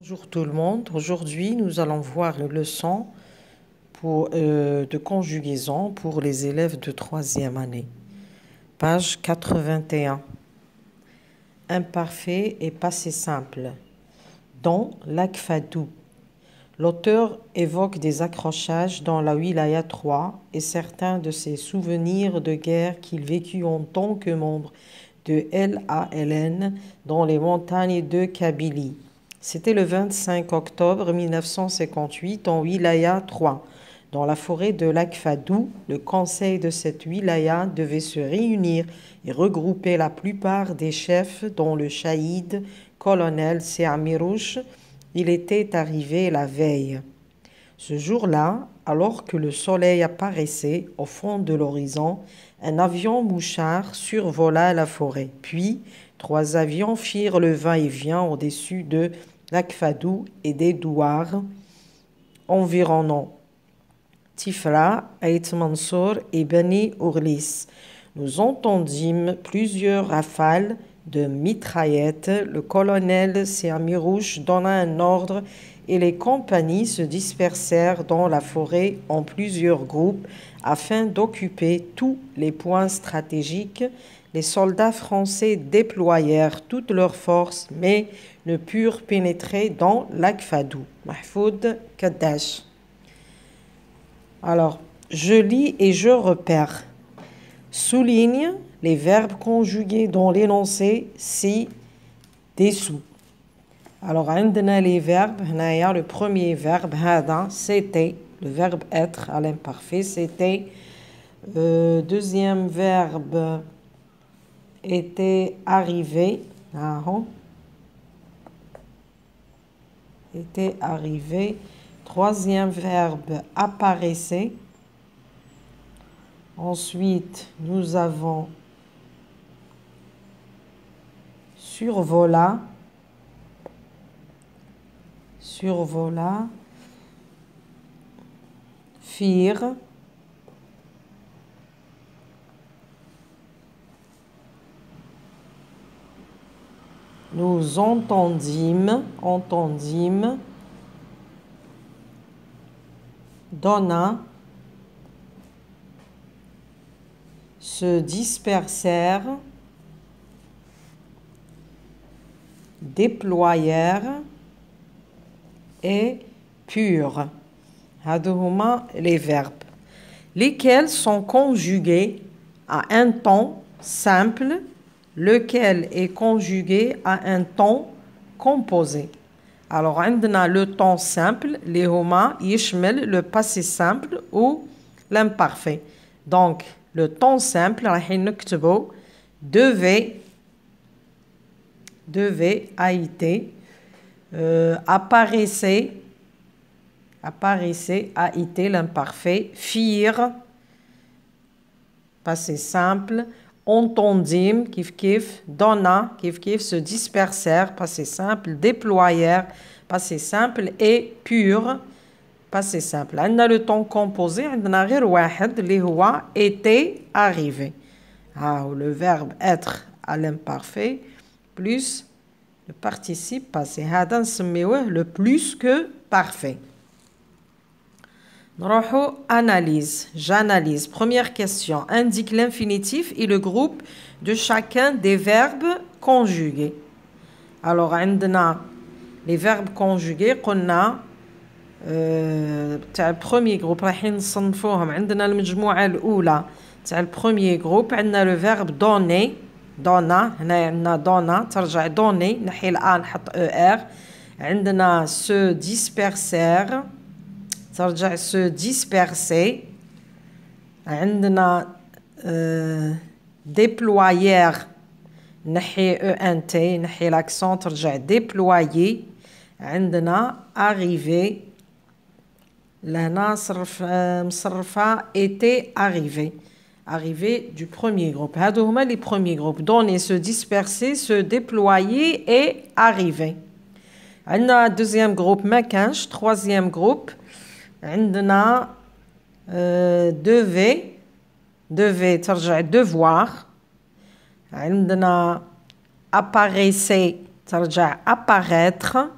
Bonjour tout le monde. Aujourd'hui, nous allons voir une leçon de conjugaison pour les élèves de troisième année. Page 81. Imparfait et passé simple. Dans l'Akfadou, l'auteur évoque des accrochages dans la Wilaya 3 et certains de ses souvenirs de guerre qu'il vécut en tant que membre de LALN dans les montagnes de Kabylie. C'était le 25 octobre 1958 en Wilaya 3. Dans la forêt de l'Akfadou, le conseil de cette wilaya devait se réunir et regrouper la plupart des chefs dont le shahid, colonel Seamirouche, il était arrivé la veille. Ce jour-là, alors que le soleil apparaissait au fond de l'horizon, un avion mouchard survola la forêt. Puis, 3 avions firent le va-et-vient au-dessus de l'Akfadou et des douars environnants. Tifra, Aït Mansour et Beni Ourlis. Nous entendîmes plusieurs rafales de mitraillettes. Le colonel Seamirouche donna un ordre et les compagnies se dispersèrent dans la forêt en plusieurs groupes afin d'occuper tous les points stratégiques. Les soldats français déployèrent toutes leurs forces, mais ne purent pénétrer dans l'Akfadou. Mahfoud Kaddash. Alors, je lis et je repère. Souligne les verbes conjugués dans l'énoncé ci-dessous. Alors, عندنا les verbes. Le premier verbe, هذا, c'était le verbe être à l'imparfait. C'était. Deuxième verbe était arrivé. Était arrivé. Troisième verbe apparaissait. Ensuite, nous avons survola. Survola. Firent. Nous entendîmes. Donna. Se dispersèrent. Déployèrent. Et purent. Hadouhuma les verbes. Lesquels sont conjugués à un temps simple, lequel est conjugué à un temps composé. Alors, on a le temps simple, les homa, yishmel, le passé simple ou l'imparfait. Donc, le temps simple, devait, a été, apparaissait, a été l'imparfait, firent, passé simple, entendîmes, kif, donna, kif, se dispersèrent, passé simple, déployèrent, passé simple, et pur, passé simple. On a le temps composé, on a غير واحد اللي هو était arrivé. Le verbe être à l'imparfait plus le participe passé. هذا نسميوه le plus que parfait. Analyse. J'analyse. Première question. Indique l'infinitif et le groupe de chacun des verbes conjugués. Alors, on a les verbes conjugués. On a le premier groupe. On a le premier groupe. On a le verbe donner. Donna. On a donna. Donner. On a se dispersèrent. ترجع se disperser. عندنا déployer نحي ENT نحي l'accent ترجع déployer. عندنا arriver لهنا مصرفة était arrivé du premier groupe. هادو هما les premiers groupes. Donner, se disperser, se déployer et arriver. عندنا deuxième groupe ما كانش. Troisième groupe عندنا devait ترجع devoir. عندنا apparaissait ترجع apparaître.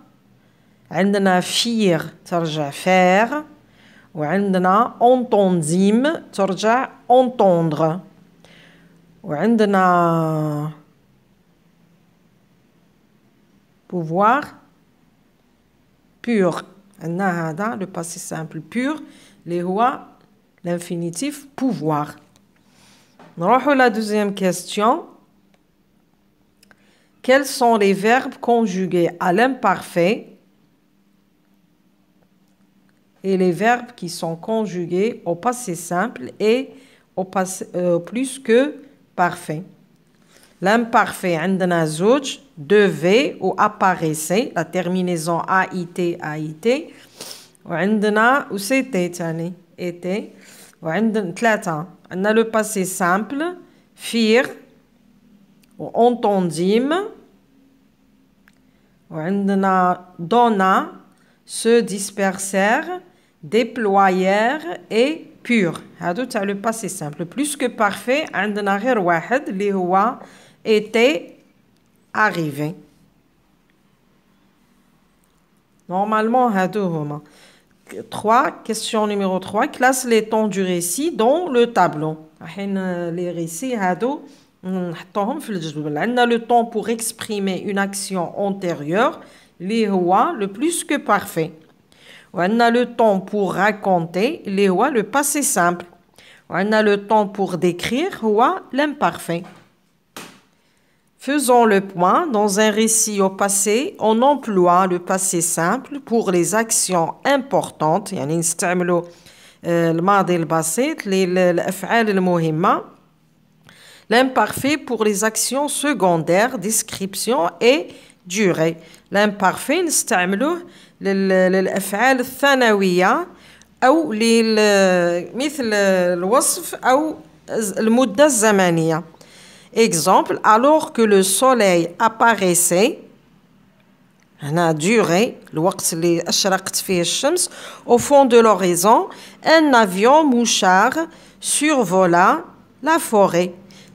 عندنا فير ترجع faire وعندنا entendime ترجع entendre وعندنا pouvoir pur عندنا هذا le passé simple pur اللي هو l'infinitif pouvoir. نروحوا la deuxième question. Quels sont les verbes conjugués à l'imparfait et les verbes qui sont conjugués au passé simple et au passé plus que parfait? L'imparfait, عندنا زوج devait ou apparaissait, la terminaison AIT, AIT. وعندنا ou c'était تاني était. وعندنا ثلاثة. عندنا le passé simple, firent, ou entendîmes. وعندنا donna, se dispersèrent, déployèrent et pur. هادو تاع le passé simple. Plus que parfait, عندنا غير واحد اللي هو était arrivé. Normalement, هادو هما. 3, question numéro 3. Classe les temps du récit dans le tableau. Les récits هادو نحطوهم في الجدول. عندنا le temps pour exprimer une action antérieure اللي هو le plus que parfait. وعندنا le temps pour raconter اللي هو le passé simple. وعندنا le temps pour décrire هو l'imparfait. Faisons le point. Dans un récit au passé, on emploie le passé simple pour les actions importantes. يعني نستعملوا الماضي البسيط للأفعال المهمة. L'imparfait pour les actions secondaires, description et durée. L'imparfait نستعملوه للأفعال الثانوية أو مثل الوصف أو المدة الزمنية. Exemple, alors que le soleil apparaissait, هنا durée, الوقت اللي أشرقت فيه الشمس, au fond de l'horizon, un avion mouchard survola la forêt.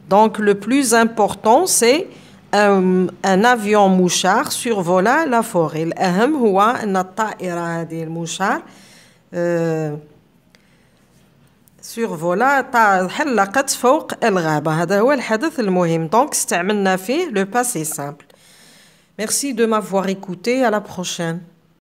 Donc le plus important c'est un avion mouchard survola la forêt. الأهم هو أن الطائرة هذه الموشار survola حلقت فوق الغابة. هذا هو الحدث المهم. Donc استعملنا فيه le passé simple. Merci de m'avoir écouté. À la prochaine.